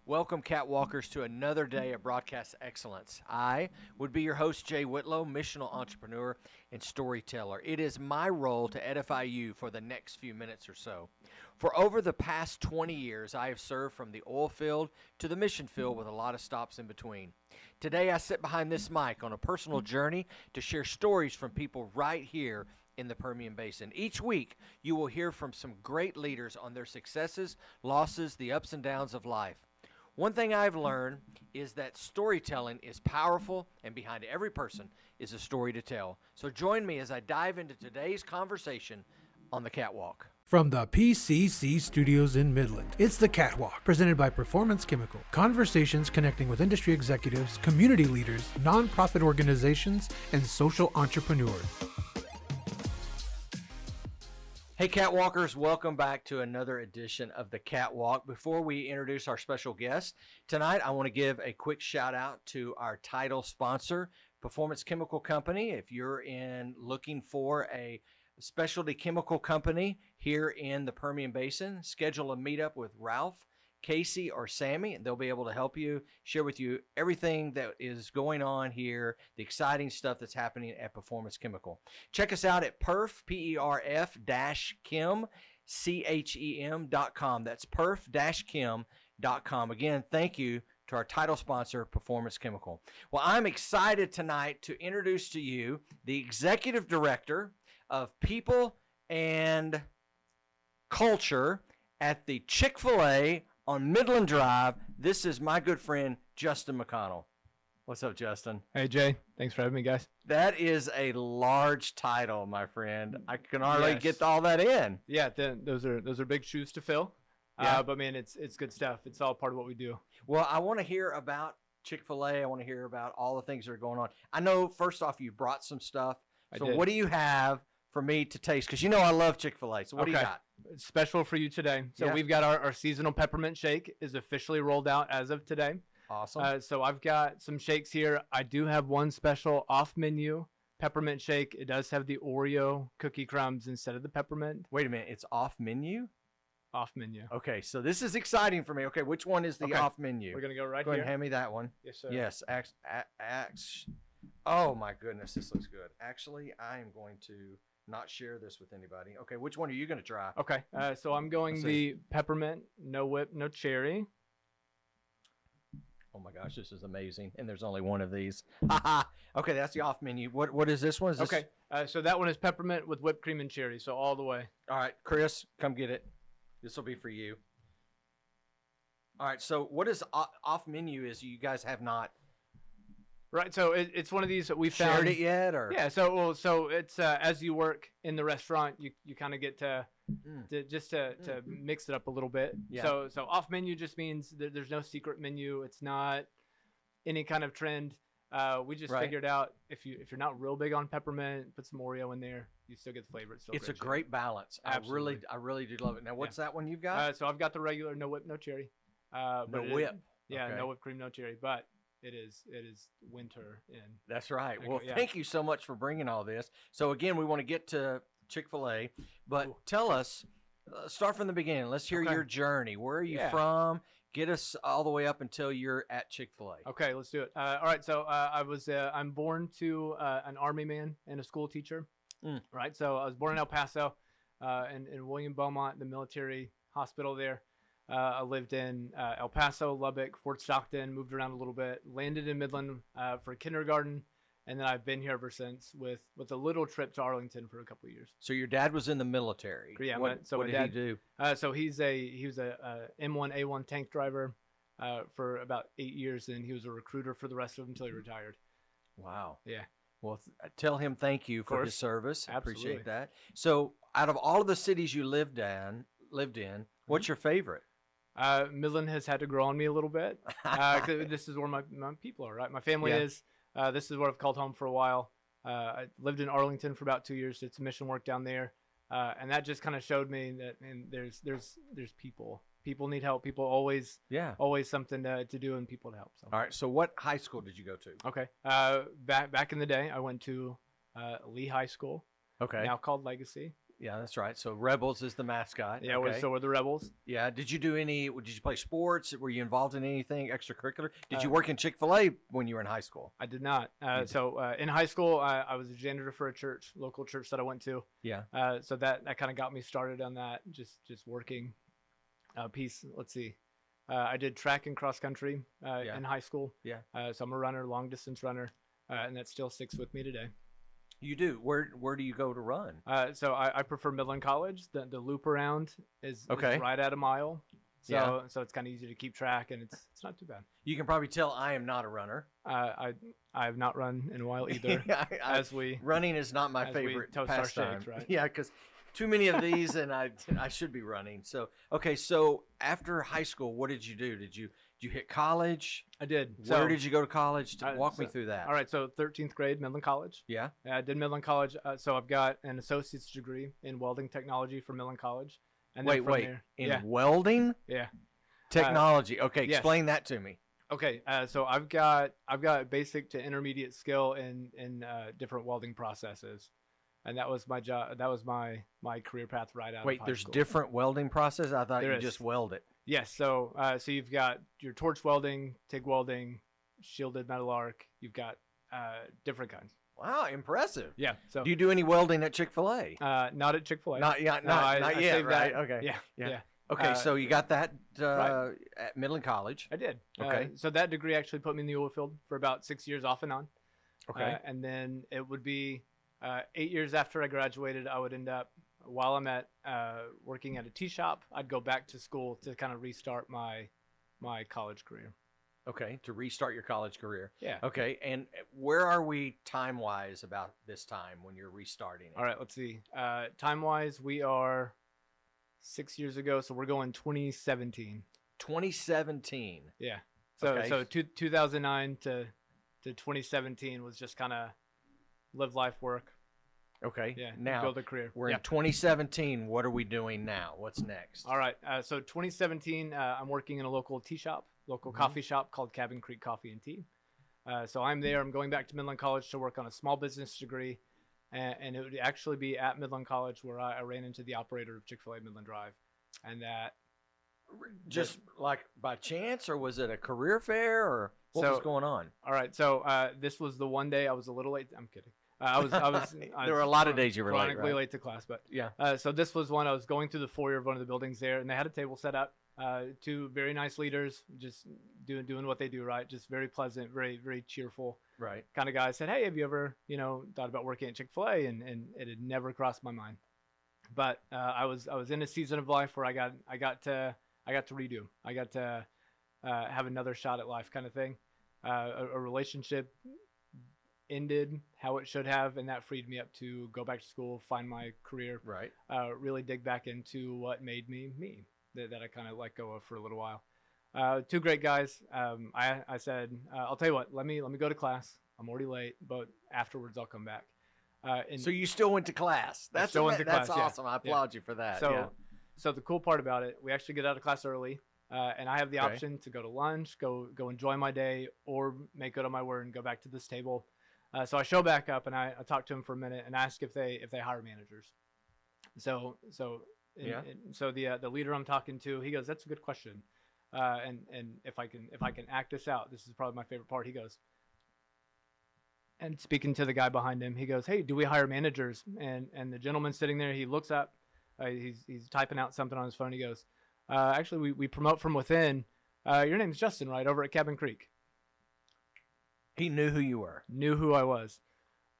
Welcome, Catwalkers, to another day of broadcast excellence. I would be your host, Jay Whitlow, missional entrepreneur and storyteller. It is my role to edify you for the next few minutes or so. For over the past 20 years, I have served from the oil field to the mission field with a lot of stops in between. Today, I sit behind this mic on a personal journey to share stories from people right here in the Permian Basin. Each week, you will hear from some great leaders on their successes, losses, the ups and downs of life. One thing I've learned is that storytelling is powerful, and behind every person is a story to tell. So join me as I dive into today's conversation on the Catwalk. From the PCC studios in Midland, it's the Catwalk, presented by Performance Chemical. Conversations connecting with industry executives, community leaders, nonprofit organizations, and social entrepreneurs. Hey Catwalkers, welcome back to another edition of the Catwalk. Before we introduce our special guest, tonight I want to give a quick shout out to our title sponsor, Performance Chemical Company. If you're looking for a specialty chemical company here in the Permian Basin, schedule a meetup with Ralph, Casey, or Sammy, and they'll be able to help you, share with you everything that is going on here, the exciting stuff that's happening at Performance Chemical. Check us out at perf-chem.com. That's perf-chem.com. Again, thank you to our title sponsor, Performance Chemical. Well, I'm excited tonight to introduce to you the Executive Director of People and Culture at the Chick-fil-A on Midland Drive. This is my good friend, Justin McConnell. What's up, Justin? Hey, Jay. Thanks for having me, guys. That is a large title, my friend. I can hardly get all that in. Yeah, those are big shoes to fill. Yeah. But man, it's good stuff. It's all part of what we do. Well, I want to hear about Chick-fil-A. I want to hear about all the things that are going on. I know, first off, you brought some stuff. So what do you have for me to taste? Because you know I love Chick-fil-A. So what do you got? It's special for you today. So we've got our seasonal peppermint shake is officially rolled out as of today. Awesome. So I've got some shakes here. I do have one special off-menu peppermint shake. It does have the Oreo cookie crumbs instead of the peppermint. Wait a minute. It's off menu? Off menu. Okay, so this is exciting for me. Okay, which one is the off menu? We're going to go right Go here. ahead and hand me that one. Yes, sir. Yes. Oh, my goodness. This looks good. Actually, I am going to not share this with anybody. Okay, which one are you going to try? Okay, so I'm going the peppermint, no whip, no cherry. Oh my gosh, this is amazing. And there's only one of these. Okay, that's the off menu. What is this one? Is this... Okay, so that one is peppermint with whipped cream and cherry, so all the way. All right, Chris, come get it. This will be for you. All right, so what is off menu is you guys have not Right, so it's one of these that we found. shared it yet, or Yeah, so it's as you work in the restaurant, you kind of get to mix it up a little bit. Yeah. So off menu just means there's no secret menu. It's not any kind of trend. We just figured out if you're not real big on peppermint, put some Oreo in there, you still get the flavor. It's a great balance. Absolutely. I really do love it. Now, what's that one you've got? So I've got the regular no whip, no cherry. No whip. Yeah, Okay. no whipped cream, no cherry, but it is winter in. That's right. Okay, Well, thank you so much for bringing all this. So again, we want to get to Chick-fil-A, but tell us, start from the beginning. Let's hear your journey. Where are you from? Get us all the way up until you're at Chick-fil-A. Okay, let's do it. All right, so I'm born to an Army man and a school teacher. Right, so I was born in El Paso, in William Beaumont, the military hospital there. I lived in El Paso, Lubbock, Fort Stockton, moved around a little bit, landed in Midland for kindergarten, and then I've been here ever since with a little trip to Arlington for a couple of years. So your dad was in the military. Yeah, what did he do? So he was a M1A1 tank driver for about 8 years, and he was a recruiter for the rest of them until he retired. Wow. Yeah. Well, tell him thank you for his service. Absolutely. Appreciate that. So out of all of the cities you lived in, what's your favorite? Midland has had to grow on me a little bit. 'Cause this is where my people are, right? My family is. This is what I've called home for a while. I lived in Arlington for about 2 years. Did some mission work down there, and that just kind of showed me that there's people. People need help. People always something to do and people to help. So. All right. So what high school did you go to? Okay. Back in the day, I went to Lee High School. Okay. Now called Legacy. Yeah, that's right. So Rebels is the mascot. Yeah, Okay. so we're the Rebels. Yeah. Did you play sports? Were you involved in anything extracurricular? Did you work in Chick-fil-A when you were in high school? I did not. In high school, I was a janitor for a church, local church that I went to. Yeah. So that kind of got me started on that, just working. Piece. Let's see. I did track and cross country in high school. Yeah. So I'm a runner, long distance runner, and that still sticks with me today. You do. Where do you go to run? So I prefer Midland College. The loop around is right at a mile. So it's kind of easy to keep track, and it's not too bad. You can probably tell I am not a runner. I have not run in a while either. Running is not my favorite toast our pastime. shakes, right? Yeah, because too many of these, and I should be running. So okay, so after high school, what did you do? Did you hit college? I did. Where did you go to college? Walk me through that. All right, so 13th grade, Midland College. Yeah. I did Midland College. So I've got an associate's degree in welding technology from Midland College. And wait. There, in welding? Yeah. Technology. Okay, explain that to me. Okay, so I've got basic to intermediate skill in different welding processes, and that was my job. That was my career path right out. Wait, of high there's school. different welding processes. I thought There you is. just weld it. Yes. So you've got your torch welding, TIG welding, shielded metal arc. You've got different kinds. Wow, impressive. Yeah. So do you do any welding at Chick-fil-A? not at Chick-fil-A. Not yet. No, not yet. saved Right. that. Okay. Yeah. Okay, so you got that right. at Midland College. I did. Okay. So that degree actually put me in the oil field for about 6 years off and on. Okay. And then it would be 8 years after I graduated, I would end up, while I'm at working at a tea shop, I'd go back to school to kind of restart my college career. Okay, to restart your college career. Yeah. Okay, and where are we time-wise about this time when you're restarting it? All right, let's see. Time-wise, we are 6 years ago, so we're going 2017. 2017. Yeah. So 2009 to 2017 was just kind of live life, work. Okay. Yeah. Now build a career. we're in 2017. What are we doing now? What's next? All right. So 2017, I'm working in a local tea shop, local coffee shop called Cabin Creek Coffee and Tea. So I'm there. I'm going back to Midland College to work on a small business degree. And it would actually be at Midland College where I ran into the operator of Chick-fil-A Midland Drive. And that... Just like by chance, or was it a career fair, or what was going on? All right. So this was the one day I was a little late. I'm kidding. I was there were a lot of days you were late, chronically right? late to class, but yeah. So this was one I was going through the foyer of one of the buildings there, and they had a table set up. Two very nice leaders, just doing what they do, right? Just very pleasant, very very cheerful, right? Kind of guy. Said, "Hey, have you ever thought about working at Chick-fil-A?" And it had never crossed my mind. But I was in a season of life where I got to redo. I got to have another shot at life, kind of thing. A relationship ended how it should have, and that freed me up to go back to school, find my career, right? Really dig back into what made me me, that I kind of let go of for a little while. Two great guys. I said, I'll tell you what, let me go to class. I'm already late, but afterwards I'll come back. So you still went to class. That's awesome. I applaud you for that. So the cool part about it, we actually get out of class early, and I have the option to go to lunch, go enjoy my day, or make good on my word and go back to this table. So I show back up and I talk to him for a minute and ask if they hire managers. So the leader I'm talking to, he goes, "That's a good question." And if I can act this out, this is probably my favorite part. He goes, and speaking to the guy behind him, he goes, "Hey, do we hire managers?" And the gentleman sitting there, he looks up, he's typing out something on his phone. He goes, "Actually, we promote from within. Your name's Justin, right? Over at Cabin Creek." He knew who you were. Knew who I was.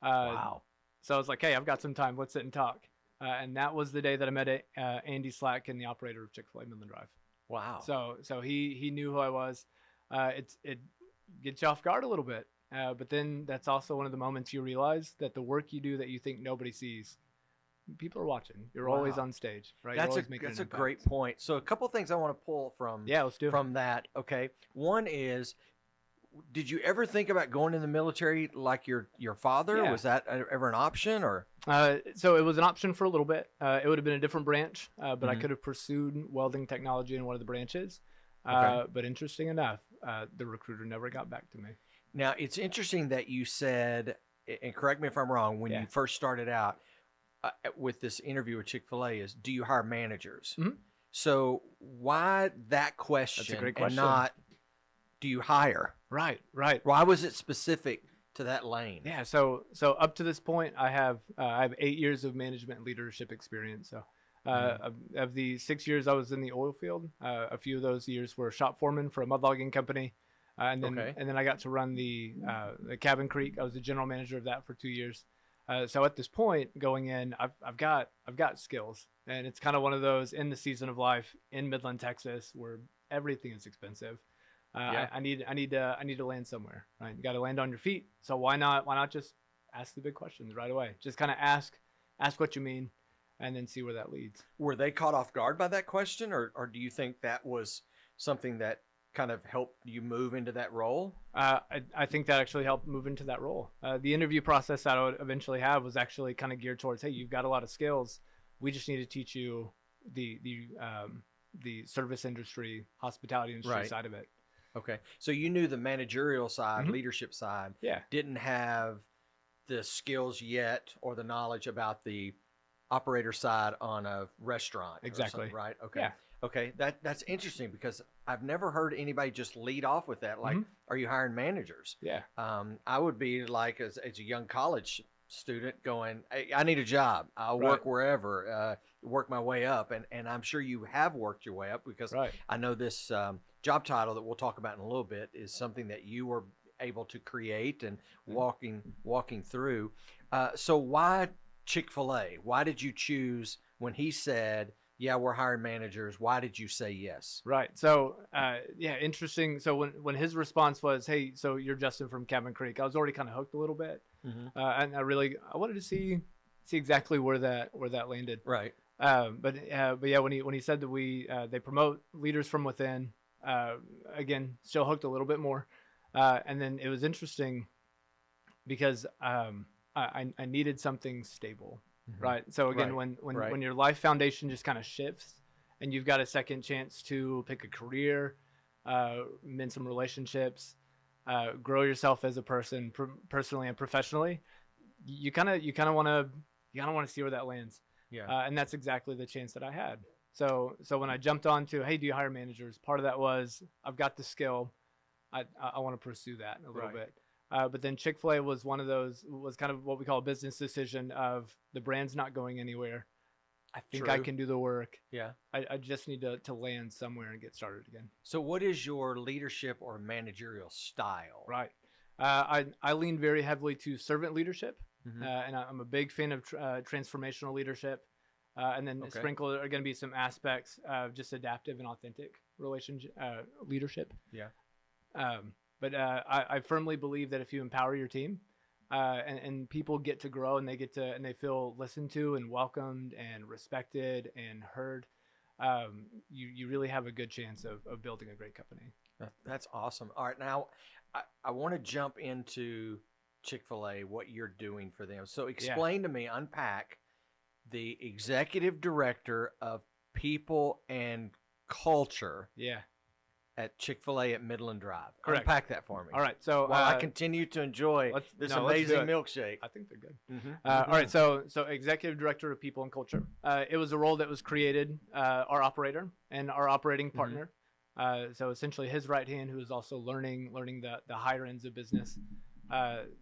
Wow. So I was like, "Hey, I've got some time. Let's sit and talk." And that was the day that I met Andy Slack and the operator of Chick-fil-A Midland Drive. Wow. So he knew who I was. It gets you off guard a little bit. But then that's also one of the moments you realize that the work you do that you think nobody sees, people are watching. You're always on stage, right? That's a great point. So a couple things I want to pull from let's do it. From that. Okay. One is, did you ever think about going in the military like your father? Yeah. Was that ever an option, or? So it was an option for a little bit. It would have been a different branch, but I could have pursued welding technology in one of the branches. But interesting enough, the recruiter never got back to me. Now, it's interesting that you said, and correct me if I'm wrong, when you first started out, with this interview with Chick-fil-A is, do you hire managers? Mhm. So why that question? That's a great and question. not, do you hire? Right. Why was it specific to that lane? Yeah. So up to this point, I have 8 years of management and leadership experience. So of the 6 years I was in the oil field, a few of those years were shop foreman for a mud logging company, and then I got to run the Cabin Creek. I was the general manager of that for 2 years. So at this point, going in, I've got skills, and it's kind of one of those in the season of life in Midland, Texas, where everything is expensive. I need to land somewhere, right? You got to land on your feet. So why not just ask the big questions right away? Just kind of ask what you mean, and then see where that leads. Were they caught off guard by that question, or do you think that was something that kind of helped you move into that role? I think that actually helped move into that role. The interview process that I would eventually have was actually kind of geared towards, hey, you've got a lot of skills. We just need to teach you the service industry, hospitality industry side of it. Okay. So you knew the managerial side, leadership side, didn't have the skills yet or the knowledge about the operator side on a restaurant. Exactly. Right. Okay. Yeah. Okay. That's interesting because I've never heard anybody just lead off with that. Like, are you hiring managers? Yeah. I would be like, as a young college student going, hey, I need a job. I'll work wherever, work my way up. And I'm sure you have worked your way up because I know this job title that we'll talk about in a little bit is something that you were able to create and walking through. So why Chick-fil-A? Why did you choose when he said, yeah, we're hiring managers? Why did you say yes? Right. So, interesting. So when his response was, hey, so you're Justin from Cabin Creek, I was already kind of hooked a little bit. And I wanted to see exactly where that landed. Right. But yeah, when he said that they promote leaders from within, again, still hooked a little bit more. And then it was interesting because I needed something stable. Right. So again, when your life foundation just kind of shifts and you've got a second chance to pick a career, mend some relationships, grow yourself as a person, personally and professionally, you kind of want to see where that lands. Yeah. And that's exactly the chance that I had. So when I jumped on to, hey, do you hire managers? Part of that was I've got the skill. I want to pursue that a little bit. But then Chick-fil-A was one of those, was kind of what we call a business decision of the brand's not going anywhere. I think I can do the work. Yeah. I just need to land somewhere and get started again. So what is your leadership or managerial style? Right. I lean very heavily to servant leadership, and I'm a big fan of transformational leadership. And then sprinkled are going to be some aspects of just adaptive and authentic leadership. Yeah. But I firmly believe that if you empower your team, and people get to grow and they feel listened to and welcomed and respected and heard, you really have a good chance of building a great company. That's awesome. All right, now I want to jump into Chick-fil-A, what you're doing for them. So explain to me, unpack the executive director of people and culture. Yeah. At Chick-fil-A at Midland Drive. Correct. Unpack that for me. All right. So while I continue to enjoy this amazing milkshake. I think they're good. All right. So executive director of people and culture. It was a role that was created, our operator and our operating partner. So essentially his right hand, who is also learning the higher ends of business.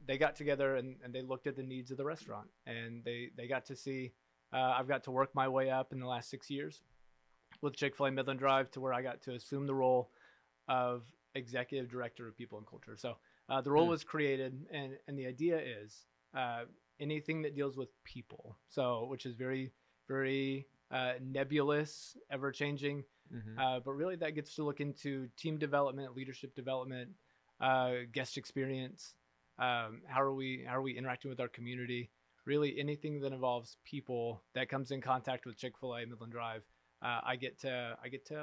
They got together and they looked at the needs of the restaurant, and they got to see, I've got to work my way up in the last 6 years with Chick-fil-A Midland Drive to where I got to assume the role of executive director of people and culture. So the role was created, and the idea is anything that deals with people, so which is very, very nebulous, ever changing, but really that gets to look into team development, leadership development, guest experience, how are we interacting with our community, really anything that involves people that comes in contact with Chick-fil-A Midland Drive. I get to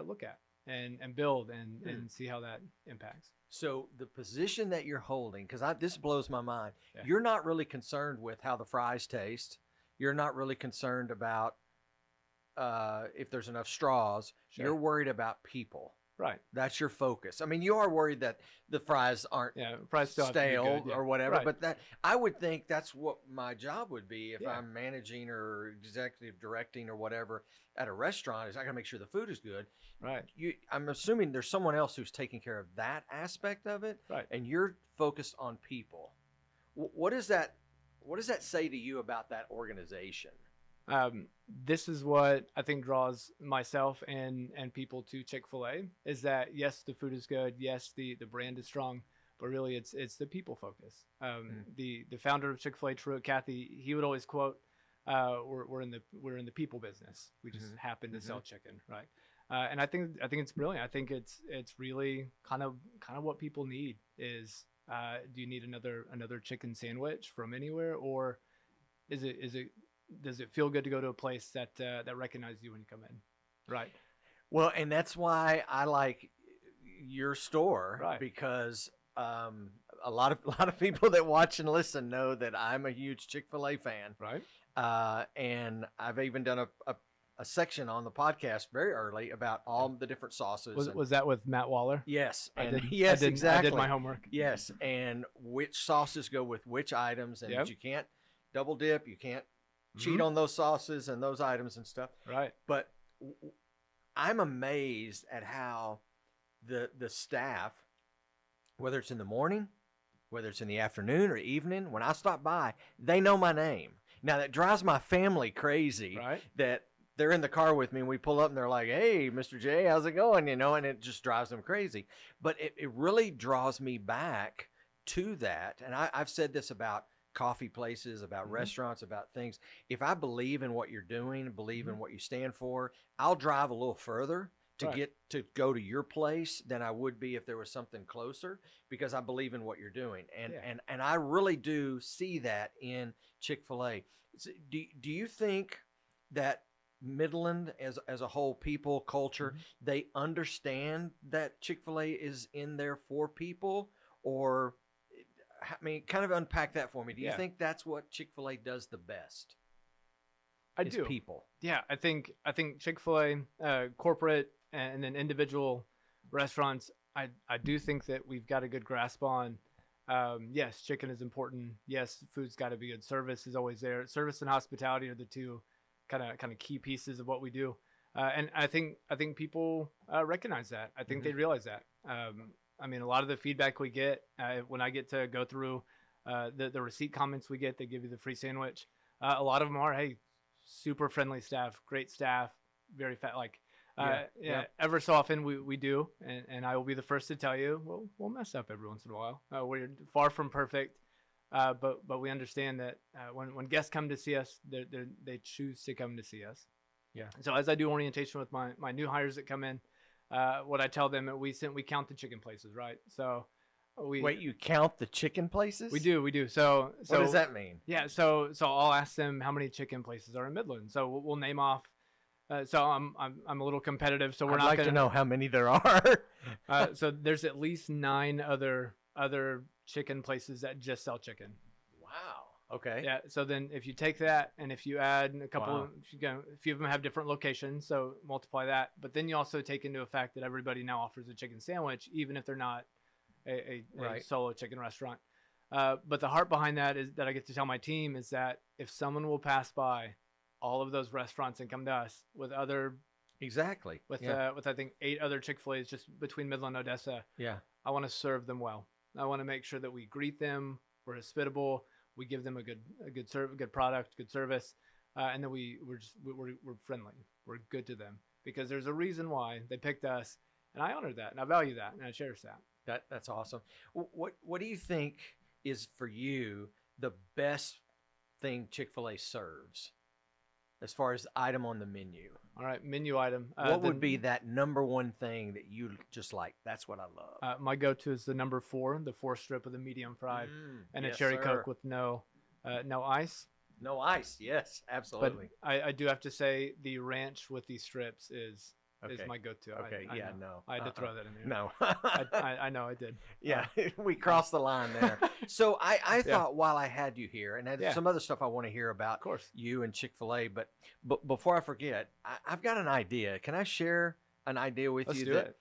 look at and build and see how that impacts. So the position that you're holding, because this blows my mind, you're not really concerned with how the fries taste. You're not really concerned about if there's enough straws. Sure. You're worried about people. Right. That's your focus. I mean, you are worried that the fries aren't fries still have to be stale good, or whatever, Right. but that I would think that's what my job would be if Yeah. I'm managing or executive directing or whatever at a restaurant. Is I got to make sure the food is good. Right. I'm assuming there's someone else who's taking care of that aspect of it, Right. and you're focused on people. What does that say to you about that organization? This is what I think draws myself and people to Chick-fil-A is that yes, the food is good, yes, the brand is strong, but really it's the people focus. The founder of Chick-fil-A, Truett, Cathy, he would always quote, "We're in the people business. We just happen to sell chicken, right?" And I think it's brilliant. I think it's really kind of what people need is, do you need another chicken sandwich from anywhere, or does it feel good to go to a place that recognizes you when you come in, right? Well, and that's why I like your store, Right. because a lot of people that watch and listen know that I'm a huge Chick-fil-A fan, Right. and I've even done a section on the podcast very early about all the different sauces. Was that with Matt Waller? Yes, and Yes, exactly. I did my homework. Yes, and which sauces go with which items, and Yep. you can't double dip, you can't cheat on those sauces and those items and stuff. Right. But I'm amazed at how the staff, whether it's in the morning, whether it's in the afternoon or evening, when I stop by, they know my name. Now that drives my family crazy. Right. That they're in the car with me and we pull up and they're like, "Hey, Mr. J, how's it going?" And it just drives them crazy. But it really draws me back to that. And I've said this about coffee places, about restaurants, about things. If I believe in what you're doing, believe in what you stand for, I'll drive a little further to get to go to your place than I would be if there was something closer, because I believe in what you're doing. And I really do see that in Chick-fil-A. Do you think that Midland as a whole, people, culture, they understand that Chick-fil-A is in there for people? Or I mean, kind of unpack that for me. Do you think that's what Chick-fil-A does the best? I do. People. Yeah, I think Chick-fil-A, corporate and then individual restaurants, I do think that we've got a good grasp on. Yes, chicken is important. Yes, food's got to be good. Service is always there. Service and hospitality are the two kind of key pieces of what we do. And I think people recognize that. I think they realize that. I mean, a lot of the feedback we get when I get to go through the receipt comments we get, they give you the free sandwich. A lot of them are, hey, super friendly staff, great staff, very fat. Like, ever so often we do, and I will be the first to tell you, we'll mess up every once in a while. We're far from perfect, but we understand that when guests come to see us, they choose to come to see us. Yeah. So as I do orientation with my new hires that come in, what I tell them, we count the chicken places, right? So Wait, you count the chicken places? We do. So what does that mean? Yeah. So I'll ask them how many chicken places are in Midland. So we'll name off. So I'm a little competitive. So we're not like gonna to know how many there are. So there's at least 9 other chicken places that just sell chicken. Wow. Okay. Yeah. So then if you take that and if you add a couple, a few of them have different locations, so multiply that. But then you also take into effect that everybody now offers a chicken sandwich, even if they're not a solo chicken restaurant. But the heart behind that is that I get to tell my team is that if someone will pass by all of those restaurants and come to us with other with I think 8 other Chick-fil-A's just between Midland and Odessa. Yeah. I want to serve them well. I want to make sure that we greet them, we're hospitable, we give them a good product, good service, and then we're friendly. We're good to them because there's a reason why they picked us, and I honor that and I value that and I cherish that. That's awesome. What do you think is for you the best thing Chick-fil-A serves as far as item on the menu? All right, menu item. What would be that number one thing that you just like? That's what I love. My go-to is the number 4, the 4 strip with a medium fried and a cherry Coke with no ice. No ice, yes, absolutely. But I do have to say the ranch with these strips is my go-to. Okay, I had to throw that in there. No. I know I did. Yeah, we crossed the line there. So I thought while I had you here, and there's some other stuff I want to hear about you and Chick-fil-A, but before I forget, I've got an idea. Can I share an idea with you? Let's do it.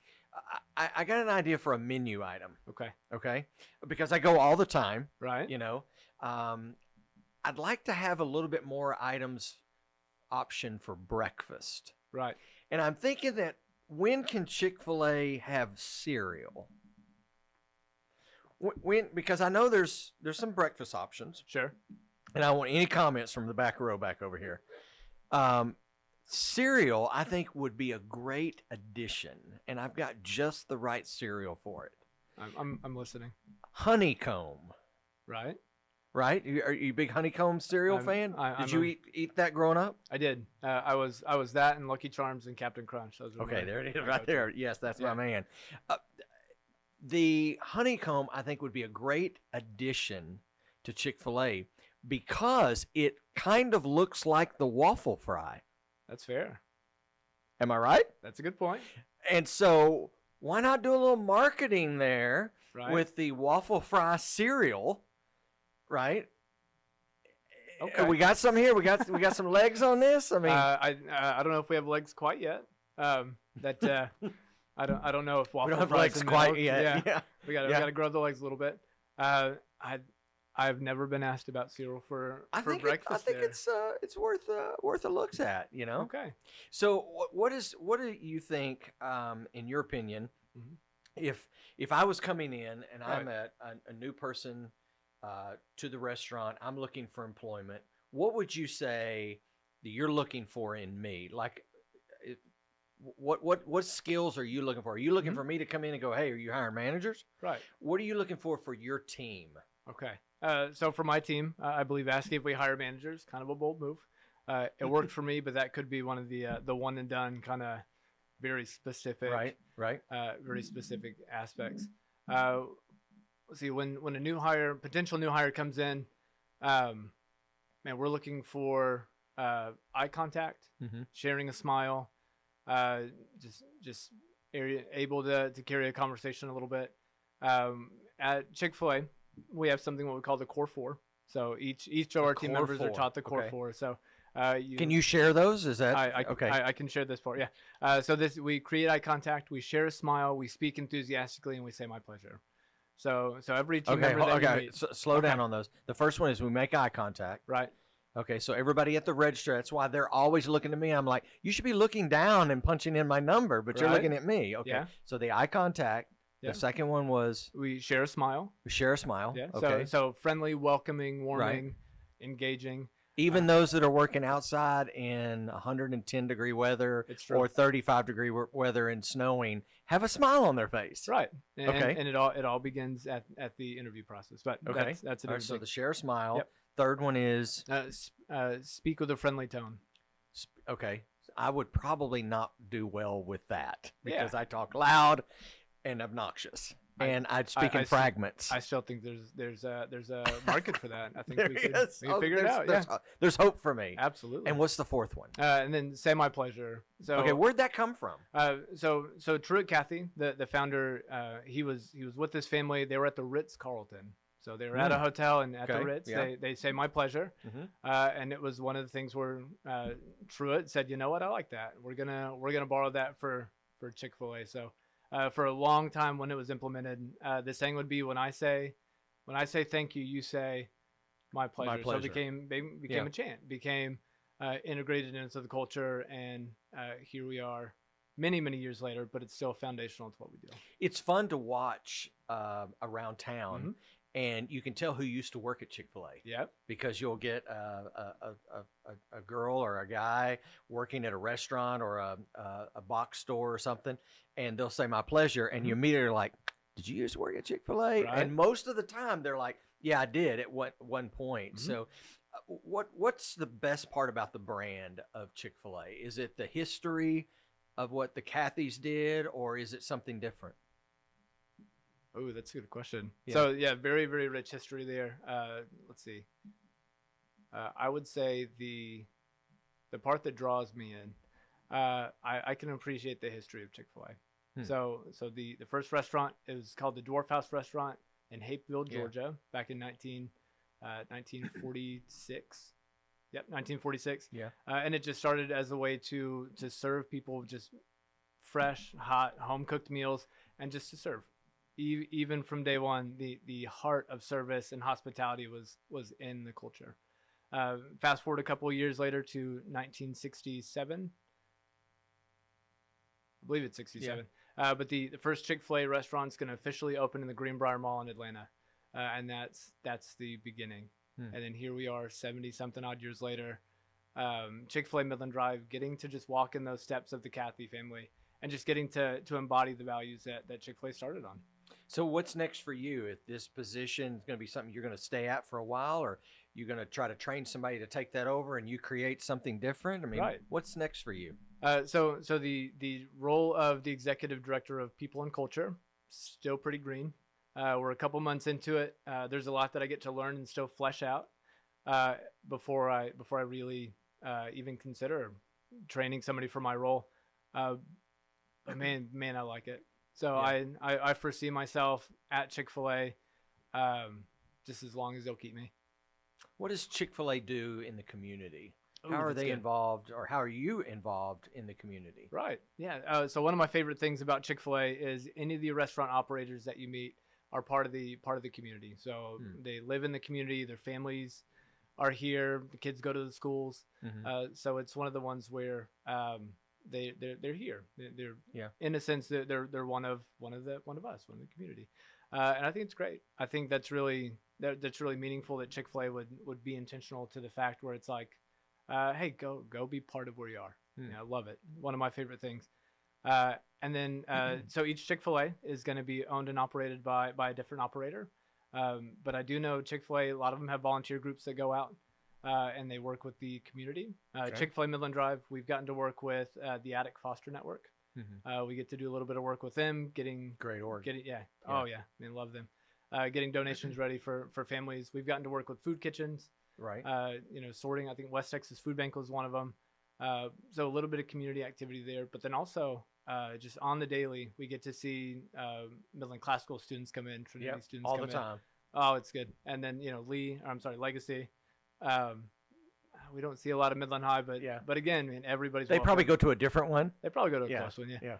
I got an idea for a menu item. Okay. Okay, because I go all the time. Right. You know, I'd like to have a little bit more items option for breakfast. Right. And I'm thinking that when can Chick-fil-A have cereal? When, because I know there's some breakfast options, Sure. and I want any comments from the back row back over here. Cereal, I think, would be a great addition, and I've got just the right cereal for it. I'm listening. Honeycomb, Right. right? Are you a big honeycomb cereal fan? Did you eat that growing up? I did. I was that and Lucky Charms and Captain Crunch. Those were Okay, my- there it is, my right go-to. there. Yes, that's my man. The honeycomb, I think, would be a great addition to Chick-fil-A because it kind of looks like the waffle fry. That's fair. Am I right? That's a good point. And so why not do a little marketing there Right. with the waffle fry cereal, right? Okay. We got some here. We got some legs on this. I mean, I don't know if we have legs quite yet. I don't know if waffle we don't have fries legs and quite milk- yet. Yeah. We gotta grow the legs a little bit. I've never been asked about cereal for breakfast. I think there. it's worth a looks at. You know. Okay. So what do you think, in your opinion, Mhm. if I was coming in and I'm Right. a new person to the restaurant, I'm looking for employment, what would you say that you're looking for in me? Like, what skills are you looking for? Are you looking Mhm. for me to come in and go, hey, are you hiring managers? Right. What are you looking for your team? Okay. So for my team, I believe asking if we hire managers, kind of a bold move. It worked for me, but that could be one of the one and done kind of very specific, Right. very specific aspects. Let's see, when a potential new hire comes in, man, we're looking for eye contact, Mhm. sharing a smile, just able to carry a conversation a little bit. At Chick-fil-A, we have something what we call the Core Four. So each of our team Core members are Four, taught the Core okay. Four. So Can you share those? Is that okay? I can share this part. Yeah. So we create eye contact, we share a smile, we speak enthusiastically, and we say "my pleasure." So every team member that you meet, Slow down on those. The first one is we make eye contact. right? Okay, so everybody at the register, that's why they're always looking at me. I'm like, you should be looking down and punching in my number, but you're Right. looking at me. Okay, Yeah. so the eye contact. Yeah. The second one was We share a smile. we share a smile. Yeah. Okay. So friendly, welcoming, warming, engaging. Even those that are working outside in 110-degree weather It's true. or 35-degree weather and snowing have a smile on their face. Right. And, Okay. And it all begins at the interview process. But Okay. that's a All right, different so thing. the share a smile. Yep. Third one is Speak with a friendly tone. okay. I would probably not do well with that Yeah. because I talk loud and obnoxious, and I'd speak in I see. fragments. I still think there's a market for that. I think There we could is. we figure it out. Yeah. There's hope for me. Absolutely. And what's the fourth one? And then say my pleasure. So Okay, where'd that come from? So Truett, Cathy, the founder, he was with his family. They were at the Ritz-Carlton. So they were at a hotel and at the Okay, Ritz. yeah. They say my pleasure. Mhm. And it was one of the things where Truett said, you know what, I like that. We're gonna borrow that for Chick-fil-A. So for a long time when it was implemented, the saying would be when I say thank you, you say my pleasure. So pleasure. it became Yeah. a chant, became integrated into the culture, and here we are many years later, but it's still foundational to what we do. It's fun to watch around town, Mhm. and you can tell who used to work at Chick-fil-A. Yep. Because you'll get a girl or a guy working at a restaurant or a box store or something, and they'll say my pleasure, and you immediately are like, did you used to work at Chick-fil-A? Right. And most of the time they're like, yeah, I did at one point. So what's the best part about the brand of Chick-fil-A? Is it the history of what the Cathys did, or is it something different? Oh, that's a good question. Yeah. So yeah, very rich history there. Let's see. I would say the part that draws me in, I can appreciate the history of Chick-fil-A. So the first restaurant is called the Dwarf House Restaurant in Hapeville, Georgia, back in 1946. Yep, 1946. Yeah. And it just started as a way to serve people just fresh, hot, home-cooked meals, and just to serve. Even from day one, the heart of service and hospitality was in the culture. Fast forward a couple of years later to 1967. I believe it's 67. Yeah. But the first Chick-fil-A restaurant's going to officially open in the Greenbrier Mall in Atlanta. And that's the beginning. And then here we are 70-something odd years later. Chick-fil-A Midland Drive, getting to just walk in those steps of the Cathy family and just getting to embody the values that Chick-fil-A started on. So what's next for you? If this position is going to be something you're going to stay at for a while, or you're going to try to train somebody to take that over and you create something different? I mean, right. What's next for you? So the role of the executive director of people and culture, still pretty green. We're a couple months into it. There's a lot that I get to learn and still flesh out before I really even consider training somebody for my role. But man, I like it. So yeah. I foresee myself at Chick-fil-A just as long as they'll keep me. What does Chick-fil-A do in the community? Ooh, how are they good. Involved, or how are you involved in the community? Right. Yeah. So one of my favorite things about Chick-fil-A is any of the restaurant operators that you meet are part of the community. So they live in the community. Their families are here. The kids go to the schools. Mm-hmm. So it's one of the ones where they're here. They're in a sense they're one of us, one of the community. And I think it's great. I think that's really meaningful that Chick-fil-A would be intentional to the fact where it's like, hey, go be part of where you are. I love it. One of my favorite things. And then so each Chick-fil-A is going to be owned and operated by a different operator. But I do know Chick-fil-A, a lot of them have volunteer groups that go out and they work with the community. Okay. Chick-fil-A Midland Drive, we've gotten to work with the Attic Foster Network. Mm-hmm. We get to do a little bit of work with them, getting great org. Oh yeah, I love them. Getting donations ready for families. We've gotten to work with food kitchens. Right. Sorting. I think West Texas Food Bank was one of them. So a little bit of community activity there, but then also just on the daily, we get to see Midland Classical students come in, Trinity students all come the in. time. Oh, it's good. And then Legacy. We don't see a lot of Midland High, but again, everybody's. They probably go to a different one. They probably go to a close one, yeah.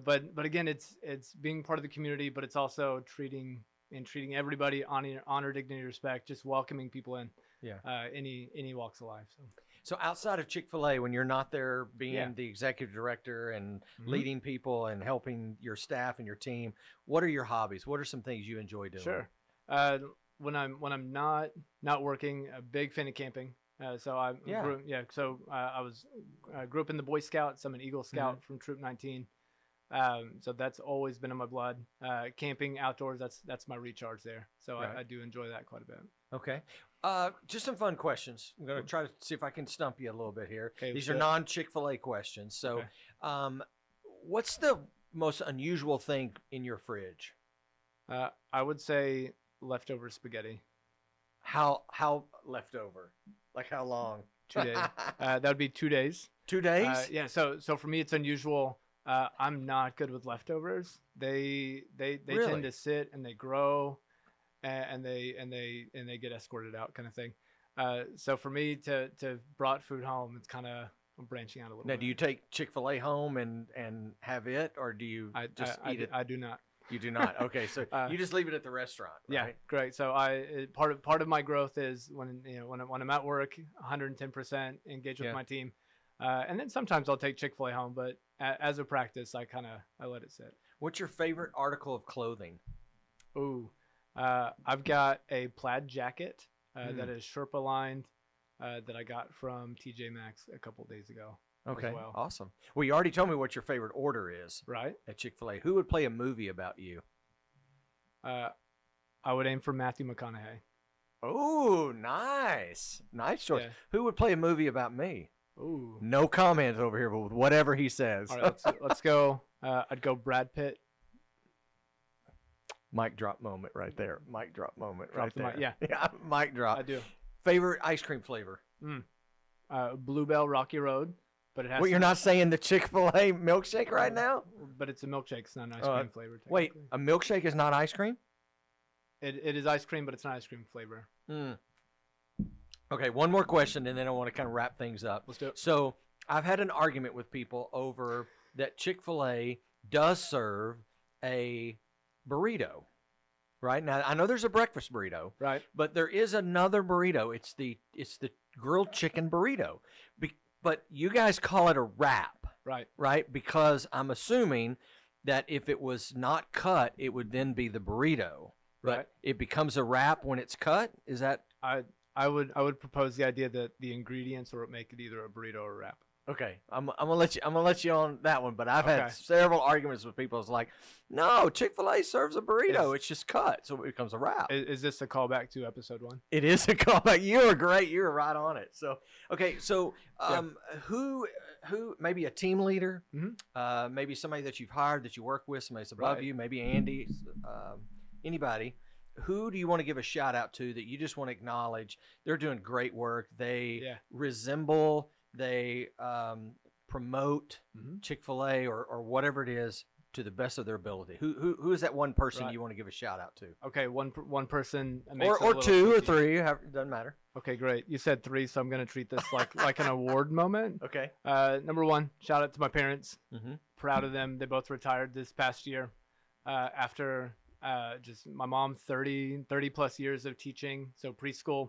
But again, it's being part of the community, but it's also treating everybody honor, dignity, respect, just welcoming people in. Yeah. Any walks of life. So outside of Chick-fil-A, when you're not there being the executive director and leading people and helping your staff and your team, what are your hobbies? What are some things you enjoy doing? Sure. When I'm not working, a big fan of camping. I grew up in the Boy Scouts. I'm an Eagle Scout from Troop 19. So that's always been in my blood. Camping outdoors, that's my recharge there. So I do enjoy that quite a bit. Okay. Just some fun questions. I'm going to try to see if I can stump you a little bit here. Okay, these are non-Chick-fil-A questions. So, what's the most unusual thing in your fridge? I would say leftover spaghetti. How leftover? Like how long? 2 days. That would be 2 days. 2 days? Yeah. So for me, it's unusual. I'm not good with leftovers. They really? Tend to sit and they grow, and they get escorted out, kind of thing. So for me to brought food home, it's kind of branching out a little bit. Now, do you take Chick-fil-A home and have it, or do you just eat it? I do not. You do not. Okay, so you just leave it at the restaurant, right? Yeah, great. So part of my growth is when I'm at work, 110% engaged with my team, and then sometimes I'll take Chick-fil-A home, but as a practice, I let it sit. What's your favorite article of clothing? Ooh, I've got a plaid jacket that is Sherpa lined that I got from TJ Maxx a couple days ago. Okay, awesome. Well, you already told me what your favorite order is, right? At Chick-fil-A. Who would play a movie about you? I would aim for Matthew McConaughey. Oh, nice choice. Yeah. Who would play a movie about me? Ooh, no comment over here, but whatever he says. All right, let's go. I'd go Brad Pitt. Mic drop moment right there. Mic drop moment right there. Yeah, mic drop. I do. Favorite ice cream flavor? Bluebell Rocky Road. But it has you're not saying the Chick-fil-A milkshake right now? But it's a milkshake. It's not an ice cream flavor. Wait, a milkshake is not ice cream? It is ice cream, but it's not ice cream flavor. Okay, one more question, and then I want to kind of wrap things up. Let's do it. So I've had an argument with people over that Chick-fil-A does serve a burrito. Right now, I know there's a breakfast burrito, Right. but there is another burrito. It's the grilled chicken burrito, but you guys call it a wrap, Right. right? Because I'm assuming that if it was not cut, it would then be the burrito. But Right. it becomes a wrap when it's cut. Is that I would propose the idea that the ingredients would make it either a burrito or a wrap. okay? I'm gonna let you on that one. But I've had Okay. several arguments with people. It's like, no, Chick-fil-A serves a burrito. It's just cut, so it becomes a wrap. Is this a callback to episode 1? It is a callback. You are great. You were right on it. So, okay. So, who maybe a team leader, maybe somebody that you've hired that you work with, somebody that's above Right. you, maybe Andy, anybody. Who do you want to give a shout out to that you just want to acknowledge? They're doing great work. They resemble, they promote Chick-fil-A or whatever it is to the best of their ability. Who is that one person you want to give a shout out to? Okay, one person Or two or three, it doesn't matter. Okay, great. You said 3, so I'm going to treat this like an award moment. Okay. Number 1, shout out to my parents. Mm-hmm. Proud of them. They both retired this past year after just my mom 30 plus years of teaching, so preschool.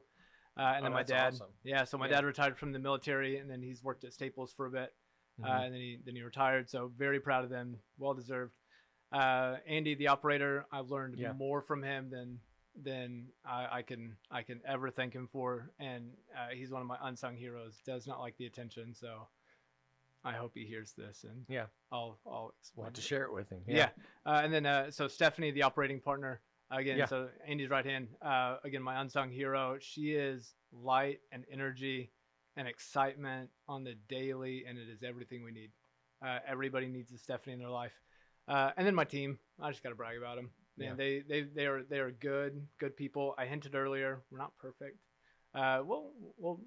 And then my dad. Awesome. Yeah, so my dad retired from the military, and then he's worked at Staples for a bit. And then he retired, so very proud of them. Well deserved. Andy, the operator, I've learned more from him than I can ever thank him for, and he's one of my unsung heroes. Does not like the attention, so I hope he hears this, and I'll explain. We'll have to share it with him. And then so Stephanie, the operating partner, again, so Andy's right hand, again, my unsung hero. She is light and energy and excitement on the daily, and it is everything we need. Everybody needs a Stephanie in their life. And then my team, I just got to brag about them. Man, they are good people. I hinted earlier, we're not perfect. We'll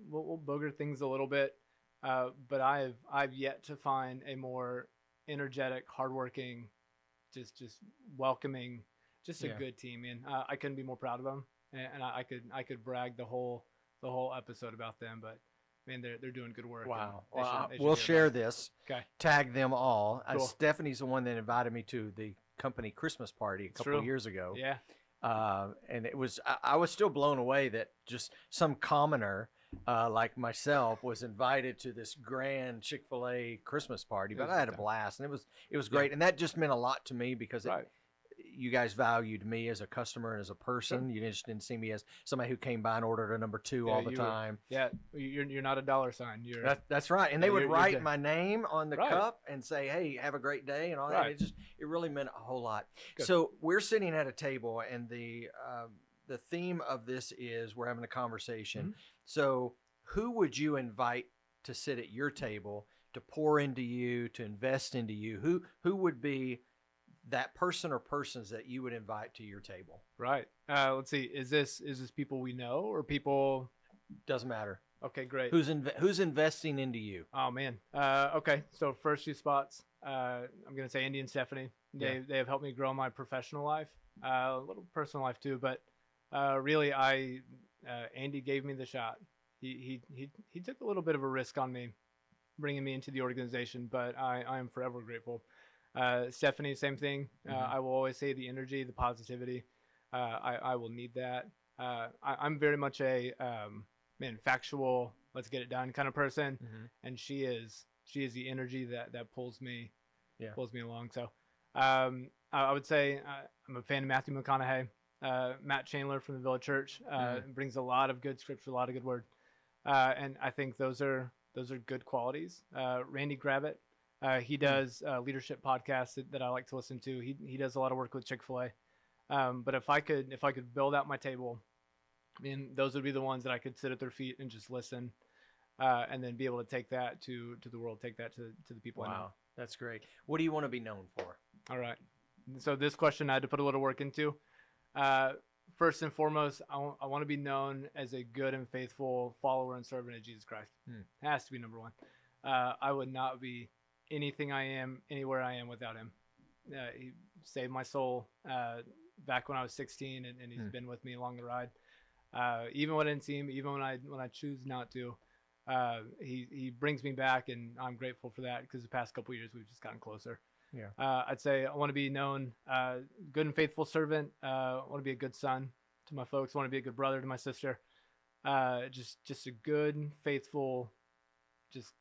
booger things a little bit, but I've yet to find a more energetic, hardworking, just welcoming, just a good team. And I couldn't be more proud of them. And I could brag the whole episode about them, but man, they're doing good work. Wow. They should We'll hear share about it. this. Okay. Tag them all. Cool. Stephanie's the one that invited me to the company Christmas party a couple of years ago. Yeah. And it was I was still blown away that just some commoner like myself was invited to this grand Chick-fil-A Christmas party. But I had a blast, and it was great, and that just meant a lot to me because you guys valued me as a customer and as a person. You just didn't see me as somebody who came by and ordered a number 2 all the time. You're not a dollar sign. That's right. And they would you're write my name on the cup and say, "Hey, have a great day," and all that. It really meant a whole lot. Good. So we're sitting at a table, and the theme of this is we're having a conversation. Mm-hmm. So who would you invite to sit at your table, to pour into you, to invest into you? Who would be that person or persons that you would invite to your table? Right. Let's see. Is this people we know or people? Doesn't matter. Okay, great. Who's investing into you? Oh man. Okay. So first 2 spots. I'm gonna say Andy and Stephanie. They have helped me grow my professional life, a little personal life too. But really, Andy gave me the shot. He took a little bit of a risk on me, bringing me into the organization. But I am forever grateful. Stephanie, same thing. I will always say the energy, the positivity. I will need that. I'm very much a factual, let's get it done kind of person, and she is the energy that pulls me along. So I would say I'm a fan of Matthew McConaughey. Matt Chandler from the Village Church brings a lot of good scripture, a lot of good word, and I think those are good qualities. Randy Gravitt. He does leadership podcasts that I like to listen to. He does a lot of work with Chick-fil-A. But if I could build out my table, I mean, those would be the ones that I could sit at their feet and just listen, and then be able to take that to the world, take that to the people I know. Wow, that's great. What do you want to be known for? All right. So this question I had to put a little work into. First and foremost, I want to be known as a good and faithful follower and servant of Jesus Christ. It has to be number 1. I would not be anything I am, anywhere I am without him. He saved my soul back when I was 16, and he's been with me along the ride. Even when I didn't see him, even when I choose not to, he brings me back, and I'm grateful for that because the past couple of years we've just gotten closer. Yeah. I'd say I want to be known good and faithful servant. I want to be a good son to my folks. I want to be a good brother to my sister. Just a good, faithful, just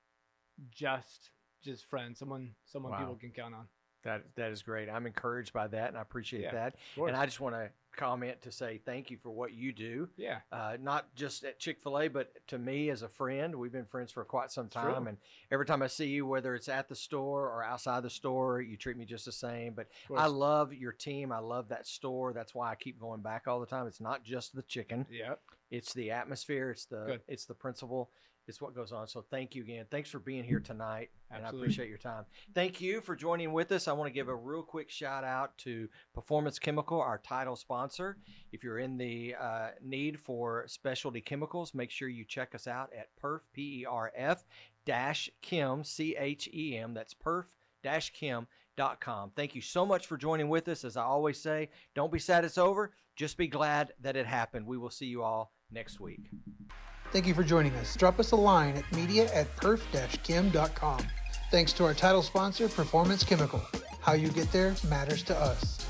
friend. Someone Wow. people can count on. That is great. I'm encouraged by that, and I appreciate Yeah, that. of course. And I just want to comment to say thank you for what you do. Yeah. Not just at Chick-fil-A, but to me as a friend. We've been friends for quite some True. time, and every time I see you, whether it's at the store or outside the store, you treat me just the same. But course. I love your team. I love that store. That's why I keep going back all the time. It's not just the chicken. Yep. It's the atmosphere. It's Good. the principle. It's what goes on. So thank you again. Thanks for being here tonight. And I Absolutely. appreciate your time. Thank you for joining with us. I want to give a real quick shout out to Performance Chemical, our title sponsor. If you're in the need for specialty chemicals, make sure you check us out at perf, PERF-Chem, CHEM. That's perf-chem.com. Thank you so much for joining with us. As I always say, don't be sad it's over. Just be glad that it happened. We will see you all next week. Thank you for joining us. Drop us a line at media@perf-chem.com. Thanks to our title sponsor, Performance Chemical. How you get there matters to us.